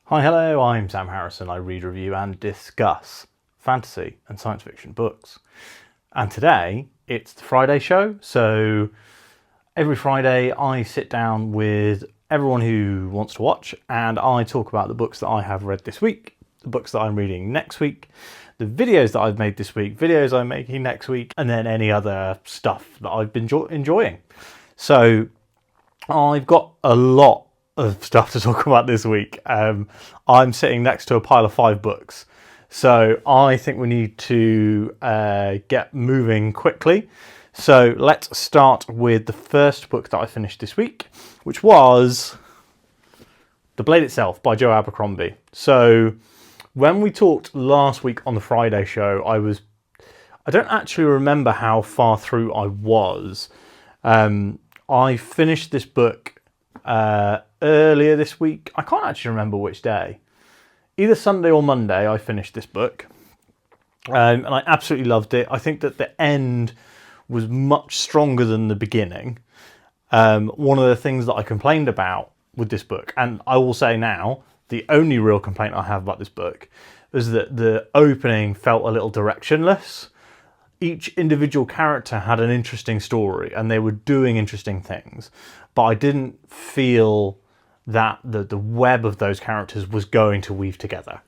Hi, hello, I'm Sam Harrison. I read, review and discuss fantasy and science fiction books. And today, it's the Friday show. So every Friday, I sit down with everyone who wants to watch and I talk about the books that I have read this week, the books that I'm reading next week, the videos that I've made this week, videos I'm making next week, and then any other stuff that I've been enjoying. So I've got a lot of stuff to talk about this week. I'm sitting next to a pile of 5 books, so I think we need to get moving quickly. So let's start with the first book that I finished this week, which was The Blade Itself by Joe Abercrombie. So when we talked last week on the Friday show, I don't actually remember how far through I was. I finished this book earlier this week. I can't actually remember which day. Either Sunday or Monday I finished this book. And I absolutely loved it. I think that the end was much stronger than the beginning. One of the things that I complained about with this book, and I will say now, the only real complaint I have about this book is that the opening felt a little directionless. Each individual character had an interesting story and they were doing interesting things, but I didn't feel that the web of those characters was going to weave together.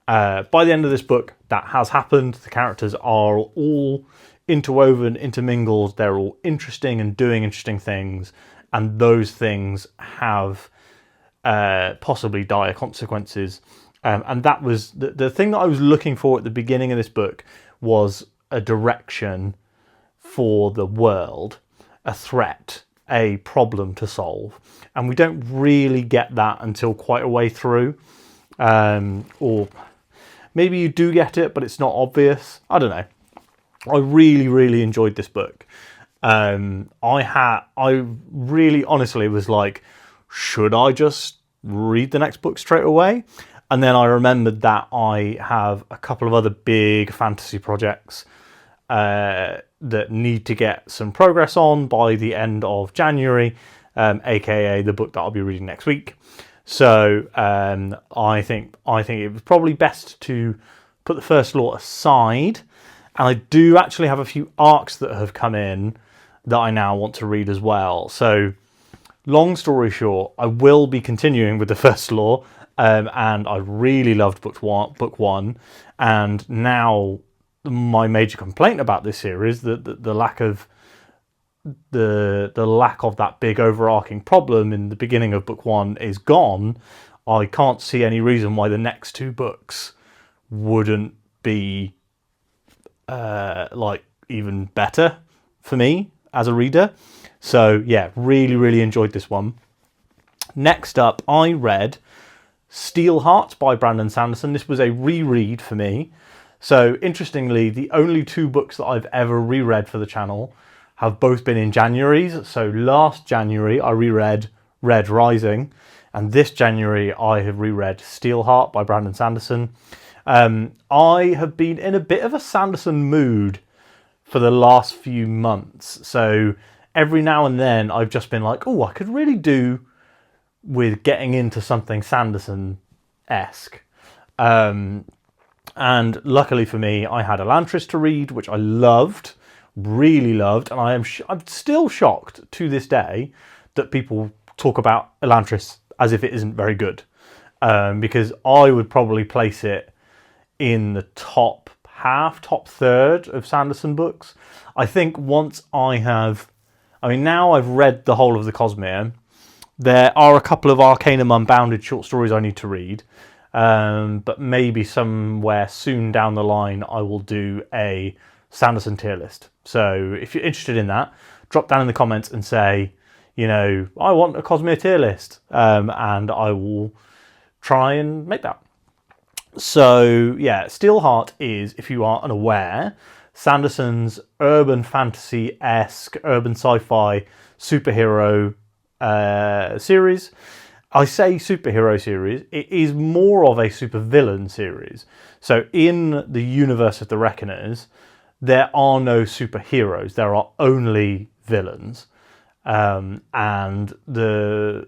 By the end of this book, that has happened. The characters are all interwoven, intermingled. They're all interesting and doing interesting things, and those things have possibly dire consequences. And that was the thing that I was looking for at the beginning of this book, was a direction for the world, a threat, a problem to solve. And we don't really get that until quite a way through. Or maybe you do get it, but it's not obvious. I don't know. I really, really enjoyed this book. I really honestly was like, should I just read the next book straight away? And then I remembered that I have a couple of other big fantasy projects that need to get some progress on by the end of January, aka the book that I'll be reading next week. So I think it was probably best to put the first law aside. And I do actually have a few arcs that have come in that I now want to read as well. So long story short, I will be continuing with the first law, and I really loved book one, and now my major complaint about this series, the lack of that big overarching problem in the beginning of book one is gone. I can't see any reason why the next 2 books wouldn't be even better for me as a reader. So yeah, really, really enjoyed this one. Next up, I read Steelheart by Brandon Sanderson. This was a reread for me. So interestingly, the only 2 books that I've ever reread for the channel have both been in Januaries. So last January I reread Red Rising, and this January I have reread Steelheart by Brandon Sanderson. I have been in a bit of a Sanderson mood for the last few months. So every now and then I've just been like, oh, I could really do with getting into something Sanderson-esque. And luckily for me, I had Elantris to read, which I loved, really loved, and I'm still shocked to this day that people talk about Elantris as if it isn't very good, because I would probably place it in the top third of Sanderson books. I think once now I've read the whole of the Cosmere. There are a couple of Arcanum Unbounded short stories I need to read. But maybe somewhere soon down the line I will do a Sanderson tier list. So if you're interested in that, drop down in the comments and say, I want a Cosmere tier list, and I will try and make that. So yeah, Steelheart is, if you are unaware, Sanderson's urban fantasy-esque, urban sci-fi superhero series. I say superhero series, it is more of a supervillain series. So in the universe of the Reckoners, there are no superheroes, there are only villains. And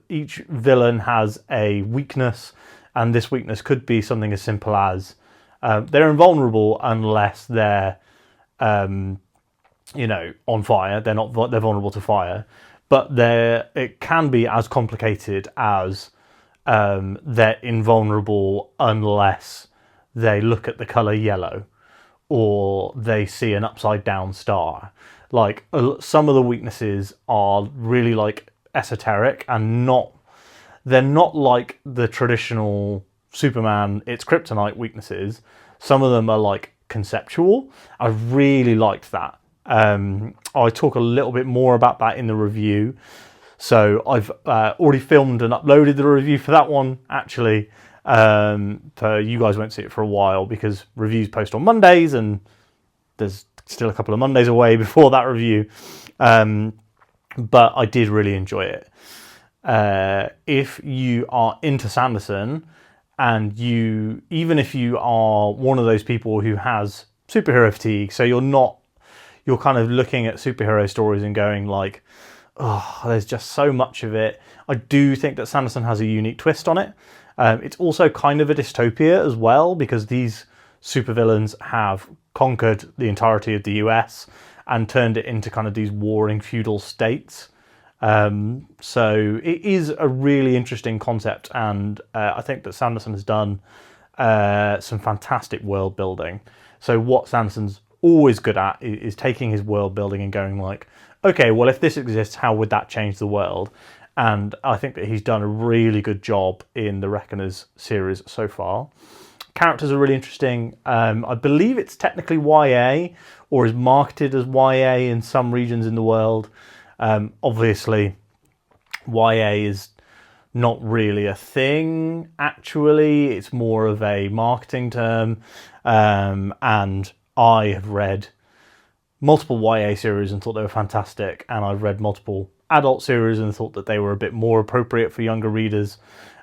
each villain has a weakness And this weakness could be something as simple as they're invulnerable unless they're, on fire. They're vulnerable to fire. But it can be as complicated as they're invulnerable unless they look at the colour yellow or they see an upside down star. Like, some of the weaknesses are really like esoteric and they're not like the traditional Superman, it's kryptonite weaknesses. Some of them are like conceptual. I really liked that. I talk a little bit more about that in the review. So I've already filmed and uploaded the review for that one, actually. So you guys won't see it for a while because reviews post on Mondays and there's still a couple of Mondays away before that review. But I did really enjoy it. If you are into Sanderson and even if you are one of those people who has superhero fatigue, so you're kind of looking at superhero stories and going like, oh, there's just so much of it. I do think that Sanderson has a unique twist on it. It's also kind of a dystopia as well, because these supervillains have conquered the entirety of the US and turned it into kind of these warring feudal states. So it is a really interesting concept, and I think that Sanderson has done some fantastic world building. So what Sanderson's always good at is taking his world building and going like, okay, well, if this exists, how would that change the world? And I think that he's done a really good job in the Reckoners series so far. Characters are really interesting. I believe it's technically YA or is marketed as YA in some regions in the world. Obviously, YA is not really a thing, actually. It's more of a marketing term. And I have read multiple YA series and thought they were fantastic, and I've read multiple adult series and thought that they were a bit more appropriate for younger readers.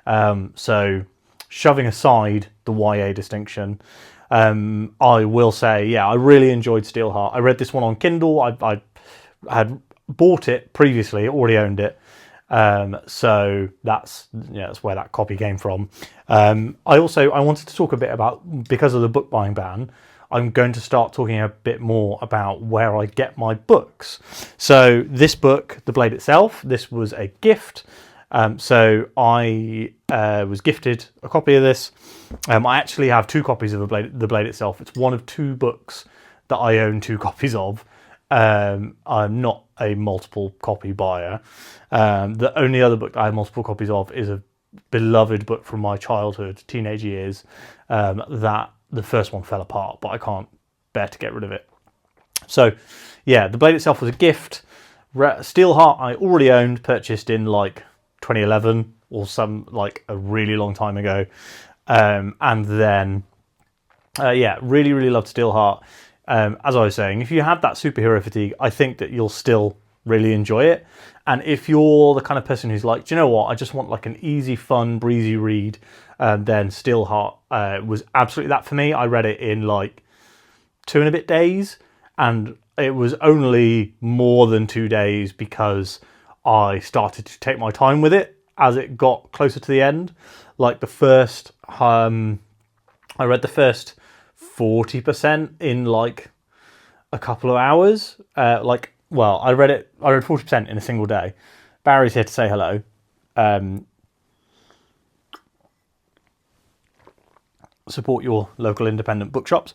So shoving aside the YA distinction, I will say, yeah, I really enjoyed Steelheart. I read this one on Kindle. I had bought it previously, already owned it. So that's where that copy came from. I wanted to talk a bit about, because of the book buying ban, I'm going to start talking a bit more about where I get my books. So this book, The Blade Itself, this was a gift. So I was gifted a copy of this. I actually have 2 copies of The Blade Itself. It's one of 2 books that I own 2 copies of. I'm not a multiple copy buyer. The only other book that I have multiple copies of is a beloved book from my childhood, teenage years, that the first one fell apart, but I can't bear to get rid of it. So, yeah, The Blade Itself was a gift. Steelheart I already owned, purchased in like 2011 or like a really long time ago. And then, really, really loved Steelheart. As I was saying, if you have that superhero fatigue, I think that you'll still really enjoy it. And if you're the kind of person who's like, do you know what, I just want like an easy, fun, breezy read, then Steelheart was absolutely that for me. I read it in like 2 and a bit days, and it was only more than 2 days because I started to take my time with it as it got closer to the end. Like the first, I read the first 40% in like a couple of hours. I read 40% in a single day. Barry's here to say hello. Support your local independent bookshops.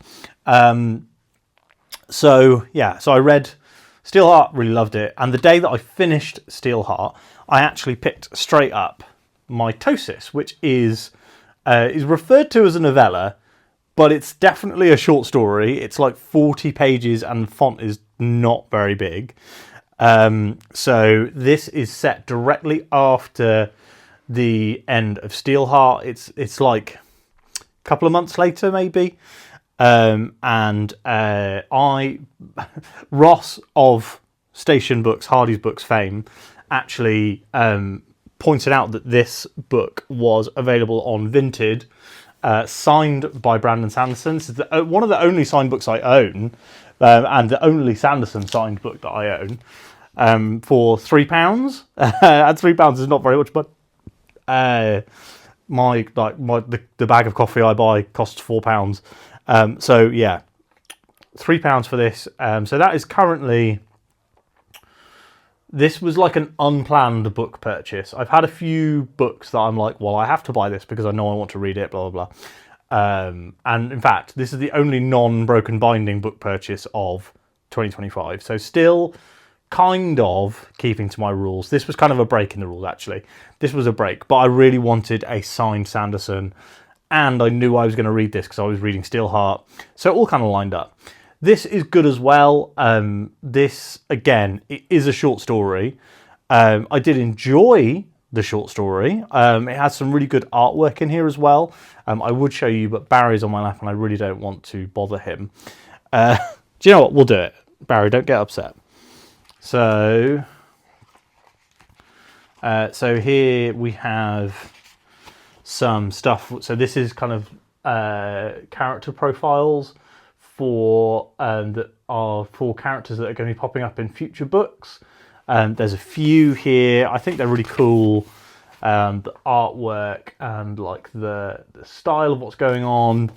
So I read Steelheart, really loved it. And the day that I finished Steelheart, I actually picked straight up Mitosis, which is referred to as a novella, but it's definitely a short story. It's like 40 pages and the font is not very big. So this is set directly after the end of Steelheart. It's like a couple of months later, maybe. Ross of Station Books, Hardy's Books fame, actually pointed out that this book was available on Vinted, signed by Brandon Sanderson. This is one of the only signed books I own, and the only Sanderson signed book that I own, for £3. And £3 is not very much, but the bag of coffee I buy costs £4. So yeah, £3 for this. So that is currently. This was like an unplanned book purchase. I've had a few books that I'm like, well, I have to buy this because I know I want to read it, blah, blah, blah. And in fact, this is the only non-broken binding book purchase of 2025. So still kind of keeping to my rules. This was kind of a break in the rules, actually. This was a break, but I really wanted a signed Sanderson, and I knew I was going to read this because I was reading Steelheart. So it all kind of lined up. This is good as well. This, again, it is a short story. I did enjoy the short story. It has some really good artwork in here as well. I would show you, but Barry's on my lap and I really don't want to bother him. Do you know what? We'll do it. Barry, don't get upset. So here we have some stuff. So this is kind of character profiles for that are for characters that are going to be popping up in future books. There's a few here. I think they're really cool. The artwork and like the style of what's going on.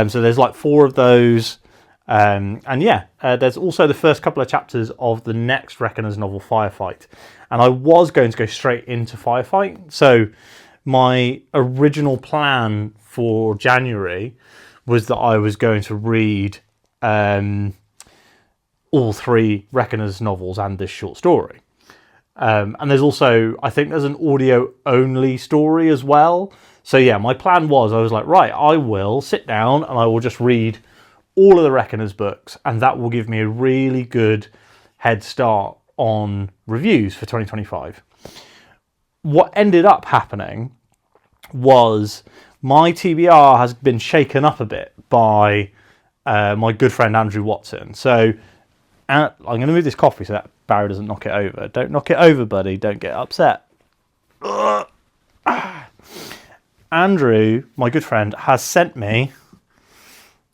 So there's like 4 of those. And yeah, there's also the first couple of chapters of the next Reckoner's novel, Firefight. And I was going to go straight into Firefight. So my original plan for January was that I was going to read all 3 Reckoner's novels and this short story. And there's also, I think there's an audio-only story as well. So yeah, my plan was, I was like, right, I will sit down and I will just read all of the Reckoner's books, and that will give me a really good head start on reviews for 2025. What ended up happening was my TBR has been shaken up a bit by my good friend Andrew Watson. So I'm going to move this coffee so that Barry doesn't knock it over. Don't knock it over, buddy. Don't get upset. Andrew, my good friend, has sent me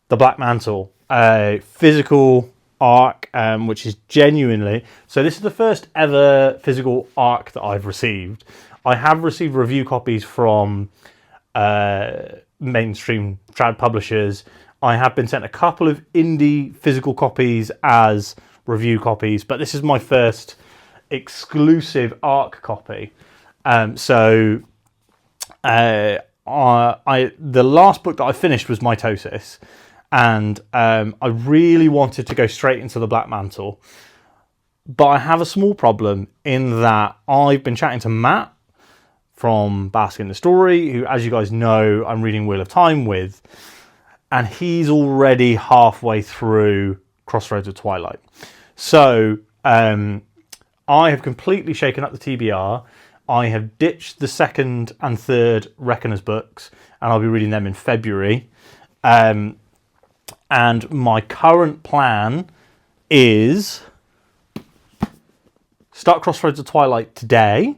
the Black Mantle, a physical arc, which is genuinely... So this is the first ever physical arc that I've received. I have received review copies from mainstream trad publishers. I have been sent a couple of indie physical copies as review copies, but this is my first exclusive arc copy. The last book that I finished was Mitosis, and I really wanted to go straight into the Black Mantle, but I have a small problem in that I've been chatting to Matt from Bask in the Story, who, as you guys know, I'm reading Wheel of Time with, and he's already halfway through Crossroads of Twilight. So I have completely shaken up the TBR. I have ditched the second and third Reckoner's books, and I'll be reading them in February. And my current plan is start Crossroads of Twilight today,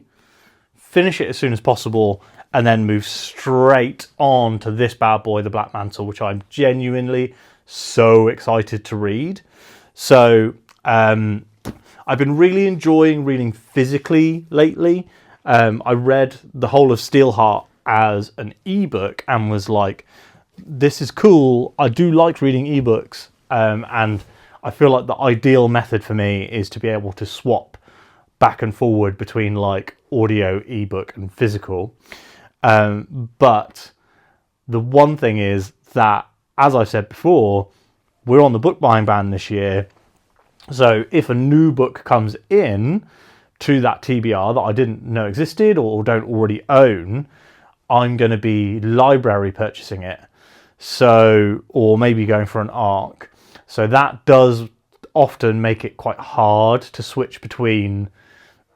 finish it as soon as possible, and then move straight on to this bad boy, The Black Mantle, which I'm genuinely so excited to read. So I've been really enjoying reading physically lately. I read the whole of Steelheart as an ebook and was like, this is cool. I do like reading ebooks. And I feel like the ideal method for me is to be able to swap back and forward between like audio, ebook and physical. But the one thing is that, as I said before, we're on the book buying ban this year. So if a new book comes in to that TBR that I didn't know existed or don't already own, I'm going to be library purchasing it. So, or maybe going for an arc. So that does often make it quite hard to switch between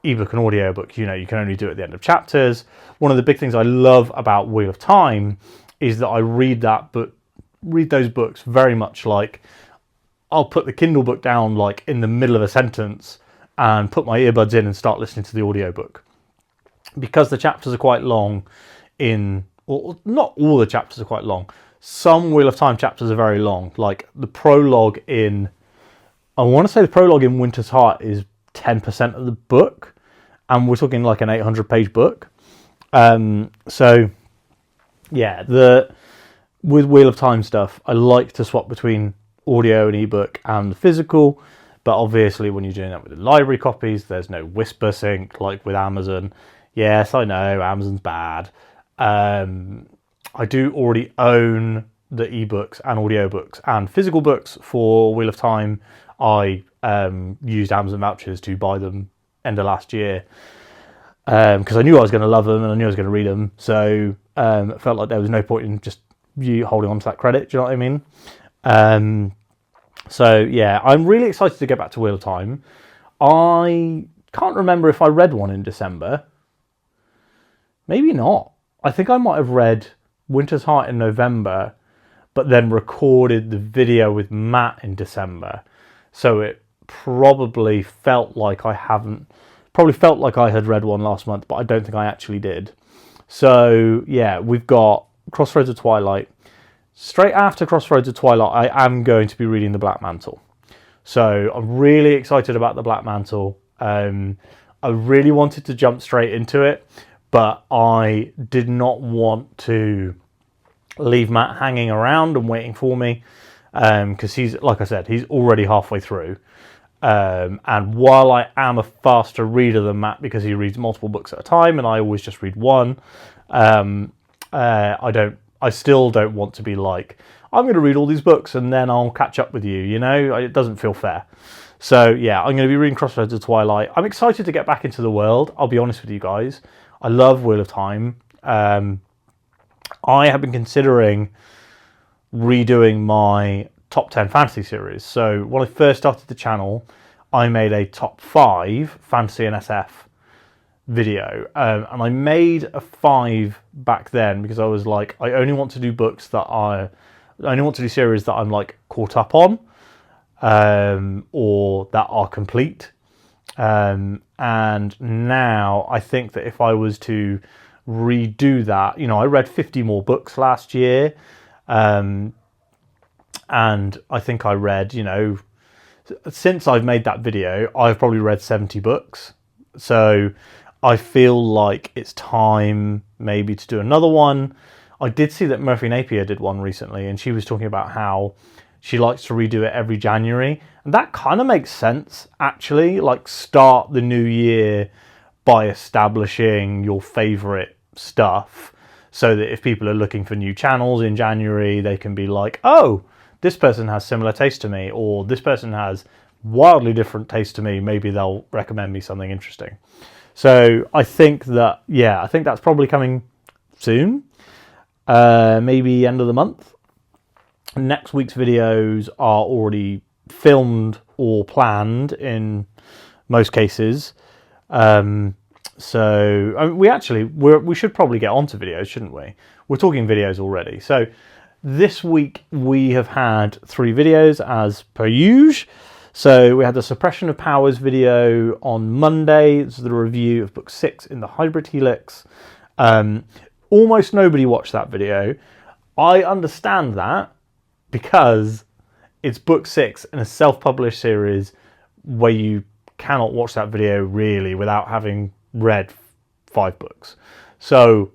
ebook and audiobook. You know, you can only do it at the end of chapters. One of the big things I love about Wheel of Time is that I read those books very much like I'll put the Kindle book down like in the middle of a sentence and put my earbuds in and start listening to the audiobook. Because the chapters are quite long or not all the chapters are quite long. Some Wheel of Time chapters are very long. Like the prologue I want to say the prologue in Winter's Heart is 10% of the book. And we're talking like an 800-page book. So yeah, with Wheel of Time stuff, I like to swap between audio and ebook and the physical. But obviously, when you're doing that with the library copies, there's no whisper sync like with Amazon. Yes, I know Amazon's bad. I do already own the ebooks and audiobooks and physical books for Wheel of Time. I used Amazon vouchers to buy them end of last year because I knew I was going to love them and I knew I was going to read them. So it felt like there was no point in just you holding on to that credit. Do you know what I mean? So yeah, I'm really excited to get back to Wheel of Time. I can't remember if I read one in December. Maybe not. I think I might have read Winter's Heart in November, but then recorded the video with Matt in December. So it probably felt like I had read one last month, but I don't think I actually did. So yeah, we've got Crossroads of Twilight. Straight after Crossroads of Twilight, I am going to be reading the Black Mantle. So I'm really excited about the Black Mantle. I really wanted to jump straight into it, but I did not want to leave Matt hanging around and waiting for me because he's, like I said, he's already halfway through. And while I am a faster reader than Matt because he reads multiple books at a time and I always just read one, I still don't want to be like, I'm going to read all these books and then I'll catch up with you, you know? It doesn't feel fair. So yeah, I'm going to be reading Crossroads of Twilight. I'm excited to get back into the world, I'll be honest with you guys. I love Wheel of Time. I have been considering redoing my top 10 fantasy series. So when I first started the channel, I made a top 5 fantasy and SF video. And I made a 5 back then because I was like, I only want to do series that I'm like caught up on, or that are complete. And now I think that if I was to redo that, you know, I read 50 more books last year. And I think I read, you know, since I've made that video, I've probably read 70 books. So I feel like it's time maybe to do another one. I did see that Murphy Napier did one recently, and she was talking about how she likes to redo it every January. And that kind of makes sense, actually. Like, start the new year by establishing your favourite stuff so that if people are looking for new channels in January, they can be like, oh, this person has similar taste to me, or this person has wildly different taste to me. Maybe they'll recommend me something interesting. So I think that, yeah, I think that's probably coming soon. Maybe end of the month. Next week's videos are already filmed or planned in most cases. So I mean, we should probably get onto videos, shouldn't we? We're talking videos already. So this week we have had 3 videos as per usual. So we had the Suppression of Powers video on Monday. This is the review of book 6 in the Hybrid Helix. Almost nobody watched that video. I understand that because it's book 6 in a self-published series where you cannot watch that video really without having read 5 books. So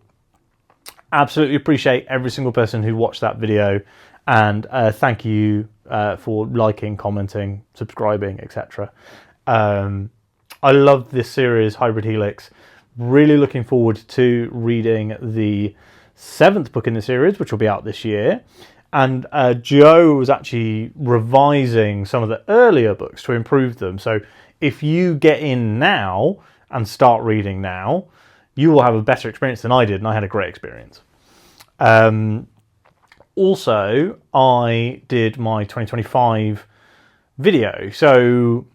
absolutely appreciate every single person who watched that video, and thank you for liking, commenting, subscribing, etc. I love this series, Hybrid Helix. Really looking forward to reading the 7th book in the series, which will be out this year. And Joe was actually revising some of the earlier books to improve them. So if you get in now and start reading now, you will have a better experience than I did, and I had a great experience. Also, I did my 2025 video. So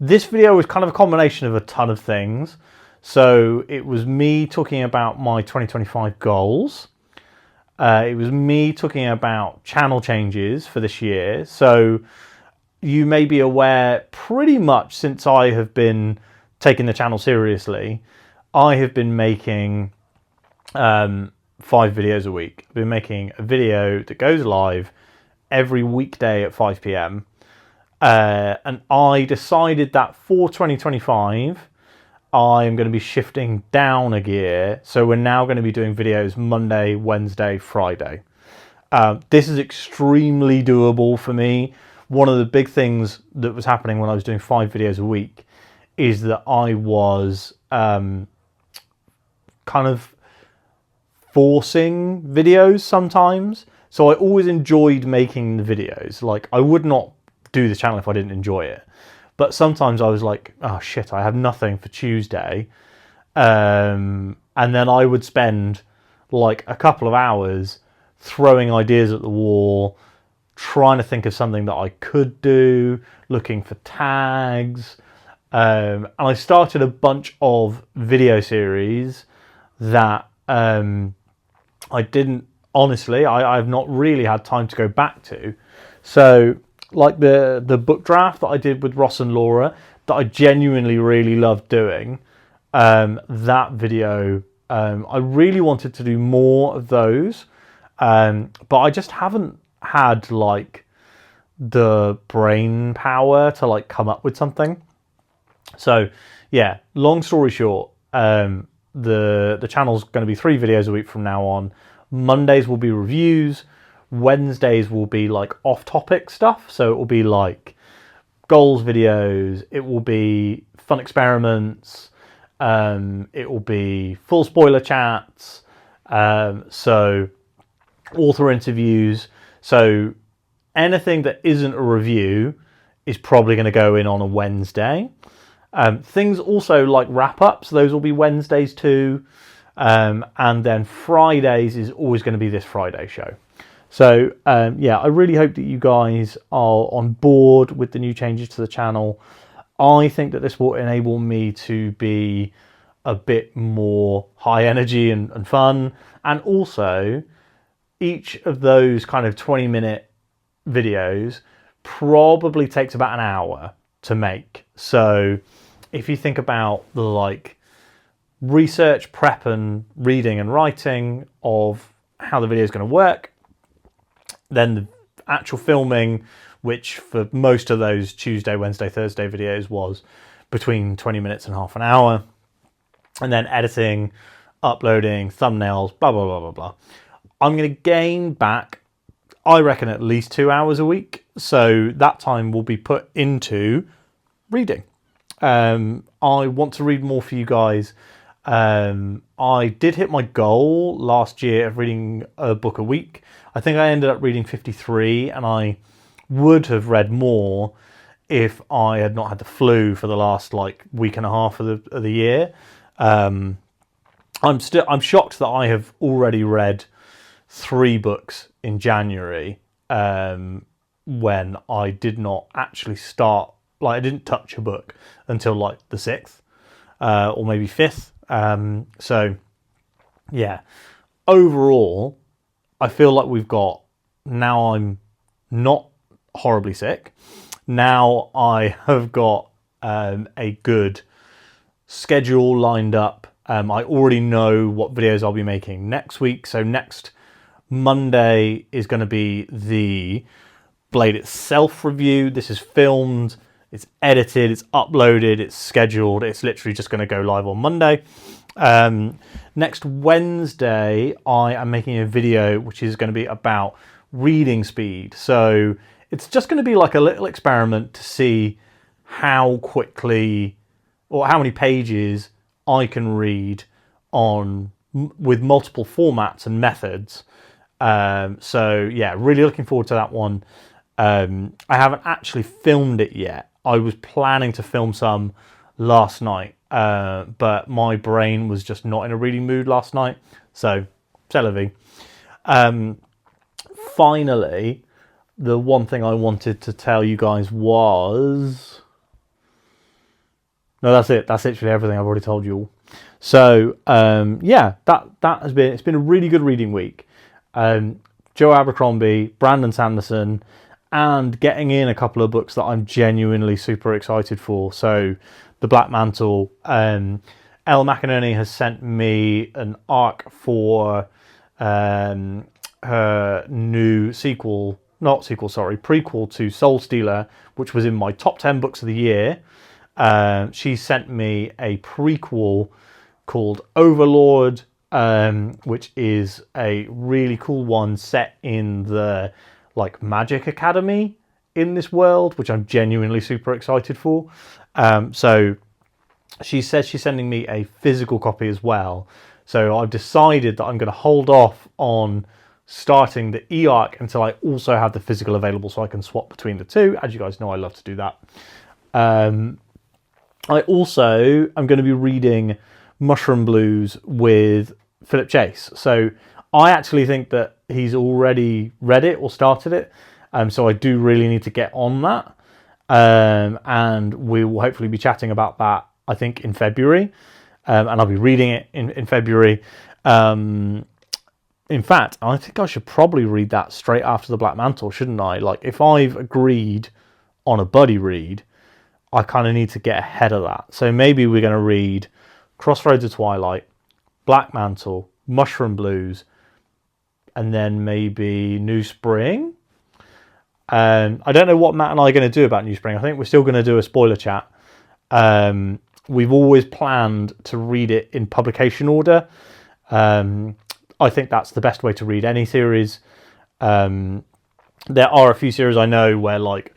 this video was kind of a combination of a ton of things. So it was me talking about my 2025 goals. It was me talking about channel changes for this year. So you may be aware, pretty much since I have been taking the channel seriously, I have been making 5 videos a week. I've been making a video that goes live every weekday at 5 p.m. And I decided that for 2025, I am going to be shifting down a gear. So we're now going to be doing videos Monday, Wednesday, Friday. This is extremely doable for me. One of the big things that was happening when I was doing 5 videos a week is that I was kind of forcing videos sometimes. So I always enjoyed making the videos. Like, I would not do the channel if I didn't enjoy it. But sometimes I was like, oh shit, I have nothing for Tuesday. And then I would spend like a couple of hours throwing ideas at the wall, trying to think of something that I could do, looking for tags. And I started a bunch of video series that I didn't, honestly, I've not really had time to go back to. So like the book draft that I did with Ross and Laura, that I genuinely really loved doing, that video, I really wanted to do more of those, but I just haven't had like the brain power to like come up with something. So yeah, long story short, the channel's going to be 3 videos a week from now on. Mondays will be reviews. Wednesdays will be like off-topic stuff. So it will be like goals videos. It will be fun experiments. It will be full spoiler chats. So author interviews. So anything that isn't a review is probably going to go in on a Wednesday. Things also like wrap-ups, those will be Wednesdays too. And then Fridays is always going to be this Friday show. So yeah, I really hope that you guys are on board with the new changes to the channel. I think that this will enable me to be a bit more high energy and fun. And also, each of those kind of 20-minute videos probably takes about an hour to make. So if you think about the like research, prep and reading and writing of how the video is going to work, then the actual filming, which for most of those Tuesday, Wednesday, Thursday videos was between 20 minutes and half an hour, and then editing, uploading, thumbnails, blah, blah, blah, blah, blah. I'm going to gain back, I reckon, at least 2 hours a week. So that time will be put into reading. I want to read more for you guys. I did hit my goal last year of reading a book a week. I think I ended up reading 53, and I would have read more if I had not had the flu for the last like week and a half of the year. I'm shocked that I have already read 3 books in January, when I did not actually start, like I didn't touch a book until like the 6th, or maybe 5th. So yeah, overall, I feel like we've got, now I'm not horribly sick. Now I have got a good schedule lined up. I already know what videos I'll be making next week. So next Monday is going to be the Blade itself review. This is filmed, it's edited, it's uploaded, it's scheduled. It's literally just going to go live on Monday. Next Wednesday, I am making a video which is going to be about reading speed. So it's just going to be like a little experiment to see how quickly or how many pages I can read on with multiple formats and methods. So yeah, really looking forward to that one. I haven't actually filmed it yet. I was planning to film some last night, but my brain was just not in a reading mood last night. So, c'est la vie. Finally, the one thing I wanted to tell you guys was... No, that's it. That's literally everything I've already told you all. So, yeah, that has been... It's been a really good reading week. Joe Abercrombie, Brandon Sanderson, and getting in a couple of books that I'm genuinely super excited for. So, The Black Mantle. Elle McInerney has sent me an arc for her new prequel to Soul Stealer, which was in my top 10 books of the year. She sent me a prequel called Overlord, which is a really cool one set in the like Magic Academy in this world, which I'm genuinely super excited for. So she says she's sending me a physical copy as well. So I've decided that I'm going to hold off on starting the e-arc until I also have the physical available, so I can swap between the two. As you guys know, I love to do that. I also am going to be reading Mushroom Blues with Philip Chase. So I actually think that he's already read it or started it. So I do really need to get on that. And we will hopefully be chatting about that, I think, in February. And I'll be reading it in February. In fact, I think I should probably read that straight after the Black Mantle, shouldn't I? Like, if I've agreed on a buddy read, I kind of need to get ahead of that. So maybe we're going to read Crossroads of Twilight, Black Mantle, Mushroom Blues, and then maybe New Spring. I don't know what Matt and I are going to do about New Spring. I think we're still going to do a spoiler chat. We've always planned to read it in publication order. I think that's the best way to read any series. There are a few series I know where like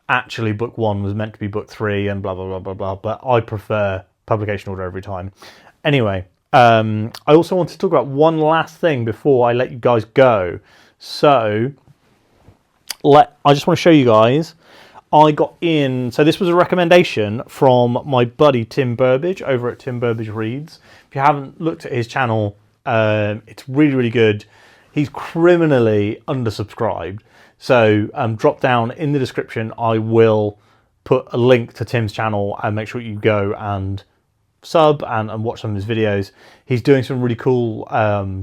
actually book 1 was meant to be book 3 and blah, blah, blah, blah, blah. But I prefer publication order every time. Anyway, I also want to talk about one last thing before I let you guys go. So I just want to show you guys. I got in, so this was a recommendation from my buddy Tim Burbage over at Tim Burbage Reads. If you haven't looked at his channel, it's really, really good. He's criminally undersubscribed. So drop down in the description. I will put a link to Tim's channel and make sure you go and sub and watch some of his videos. He's doing some really cool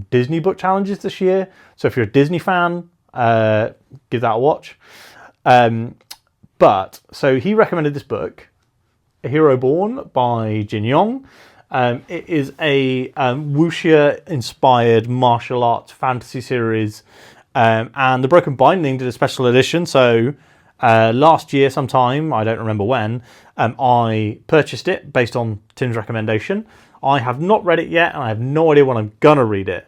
Disney book challenges this year. So if you're a Disney fan, give that a watch. But so he recommended this book, A Hero Born by Jin Yong. It is a wuxia-inspired martial arts fantasy series, and the Broken Binding did a special edition. So last year sometime, I don't remember when, I purchased it based on Tim's recommendation. I have not read it yet, and I have no idea when I'm gonna read it.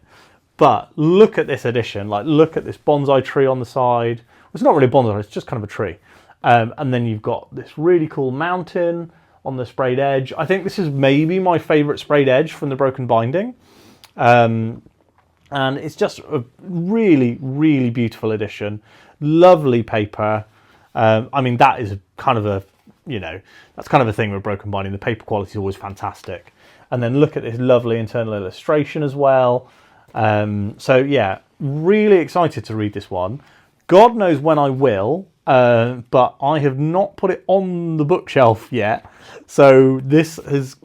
But look at this edition. Like, look at this bonsai tree on the side. Well, it's not really a bonsai, it's just kind of a tree. And then you've got this really cool mountain on the sprayed edge. I think this is maybe my favourite sprayed edge from the Broken Binding. And it's just a really, really beautiful edition. Lovely paper. I mean, that is kind of a, that's kind of a thing with Broken Binding. The paper quality is always fantastic. And then look at this lovely internal illustration as well. So yeah, really excited to read this one. God knows when I will. But I have not put it on the bookshelf yet. So this has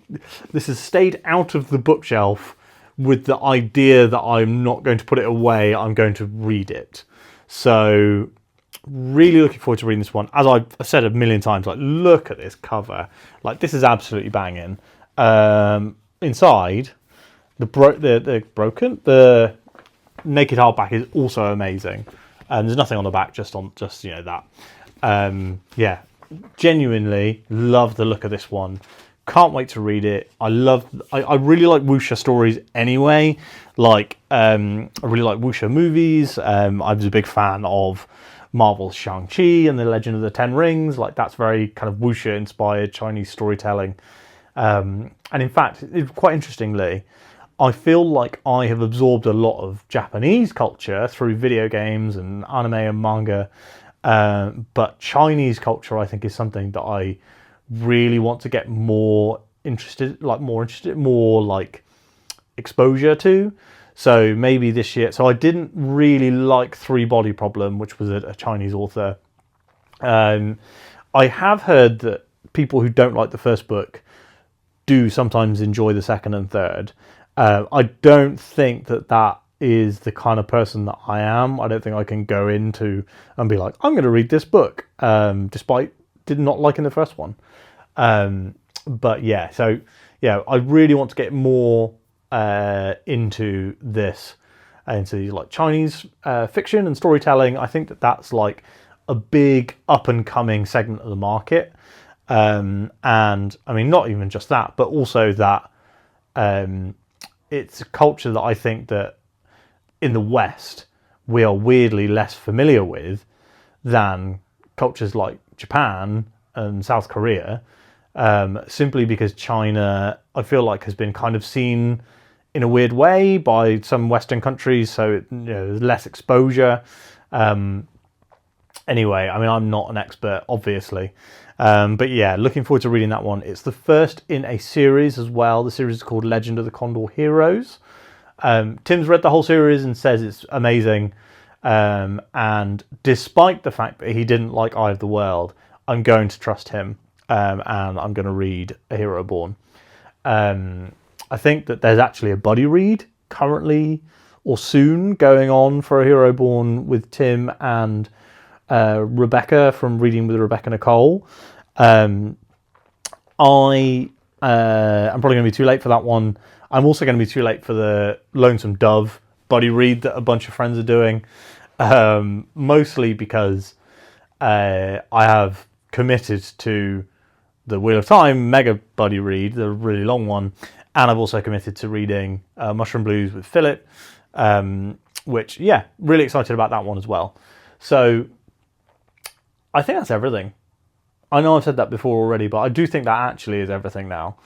stayed out of the bookshelf with the idea that I'm not going to put it away. I'm going to read it. So really looking forward to reading this one. As I've said a million times, like, look at this cover. Like, this is absolutely banging. Inside, the naked hardback is also amazing. There's nothing on the back, just that. Yeah, genuinely love the look of this one. Can't wait to read it. I really like wuxia stories anyway. Like, I really like wuxia movies. I was a big fan of Marvel's Shang-Chi and the Legend of the Ten Rings. Like, that's very kind of wuxia inspired Chinese storytelling. And in fact, quite interestingly, I feel like I have absorbed a lot of Japanese culture through video games and anime and manga. But Chinese culture, I think, is something that I really want to get more exposure to. So maybe this year. So I didn't really like Three Body Problem, which was a Chinese author. I have heard that people who don't like the first book do sometimes enjoy the second and third. I don't think that is the kind of person that I am. I don't think I can go into and be like, I'm going to read this book, despite not liking the first one. But yeah, so yeah, I really want to get more into this, into like Chinese fiction and storytelling. I think that's like a big up and coming segment of the market. And I mean, not even just that, but also that it's a culture that I think that in the West we are weirdly less familiar with than cultures like Japan and South Korea, simply because China, I feel like, has been kind of seen in a weird way by some Western countries, so there's less exposure. Anyway, I mean, I'm not an expert, obviously. But yeah, looking forward to reading that one. It's the first in a series as well. The series is called Legend of the Condor Heroes. Tim's read the whole series and says it's amazing. And despite the fact that he didn't like Eye of the World, I'm going to trust him. And I'm going to read A Hero Born. I think that there's actually a buddy read currently or soon going on for A Hero Born with Tim and Rebecca from Reading with Rebecca Nicole. I'm probably going to be too late for that one. I'm also going to be too late for the Lonesome Dove buddy read that a bunch of friends are doing, mostly because I have committed to the Wheel of Time mega buddy read, the really long one, and I've also committed to reading Mushroom Blues with Philip, which, yeah, really excited about that one as well. So I think that's everything. I know I've said that before already, but I do think that actually is everything now.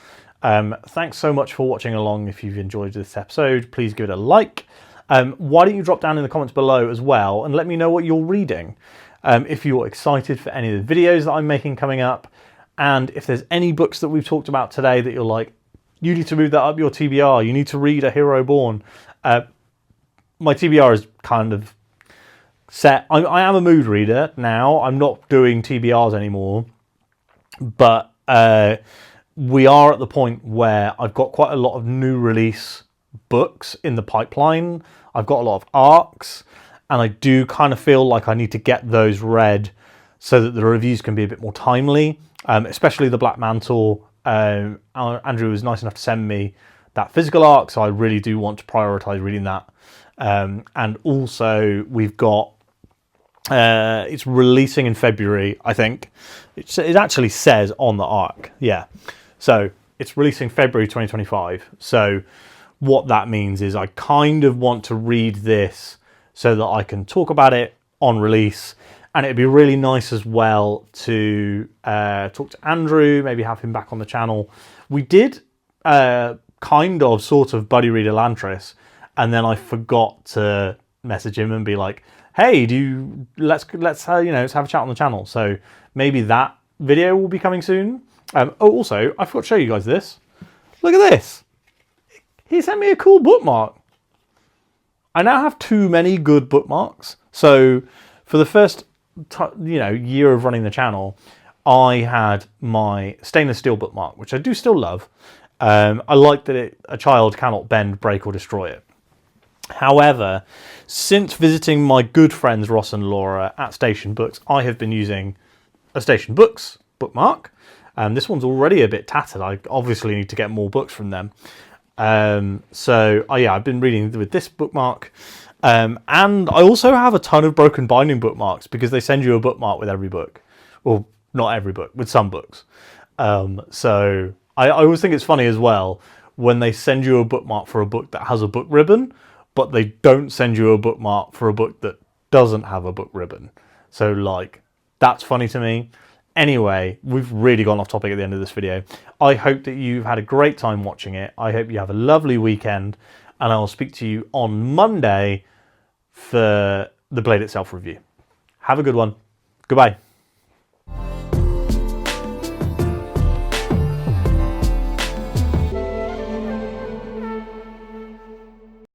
Thanks so much for watching along. If you've enjoyed this episode, please give it a like. Why don't you drop down in the comments below as well and let me know what you're reading. If you're excited for any of the videos that I'm making coming up, and if there's any books that we've talked about today that you're like, you need to move that up your TBR, you need to read A Hero Born. My TBR is kind of set. I am a mood reader now. I'm not doing TBRs anymore, but we are at the point where I've got quite a lot of new release books in the pipeline. I've got a lot of arcs, and I do kind of feel like I need to get those read so that the reviews can be a bit more timely, especially the Black Mantle. Andrew was nice enough to send me that physical arc, so I really do want to prioritize reading that. And also we've got it's releasing in February, I think. It actually says on the arc, yeah. So it's releasing February 2025. So what that means is I kind of want to read this so that I can talk about it on release. And it'd be really nice as well to talk to Andrew, maybe have him back on the channel. We did kind of sort of buddy read Elantris, and then I forgot to message him and be like, hey, let's have a chat on the channel. So maybe that video will be coming soon. Also, I forgot to show you guys this. Look at this. He sent me a cool bookmark. I now have too many good bookmarks. So for the first year of running the channel, I had my stainless steel bookmark, which I do still love. I like that a child cannot bend, break, or destroy it. However, since visiting my good friends Ross and Laura at Station Books, I have been using a Station Books bookmark. This one's already a bit tattered. I obviously need to get more books from them. I've been reading with this bookmark. And I also have a ton of broken binding bookmarks because they send you a bookmark with every book. Well, not every book, with some books. So I always think it's funny as well when they send you a bookmark for a book that has a book ribbon, but they don't send you a bookmark for a book that doesn't have a book ribbon. So, like, that's funny to me. Anyway, we've really gone off topic at the end of this video. I hope that you've had a great time watching it. I hope you have a lovely weekend, and I will speak to you on Monday for the Blade Itself review. Have a good one. Goodbye.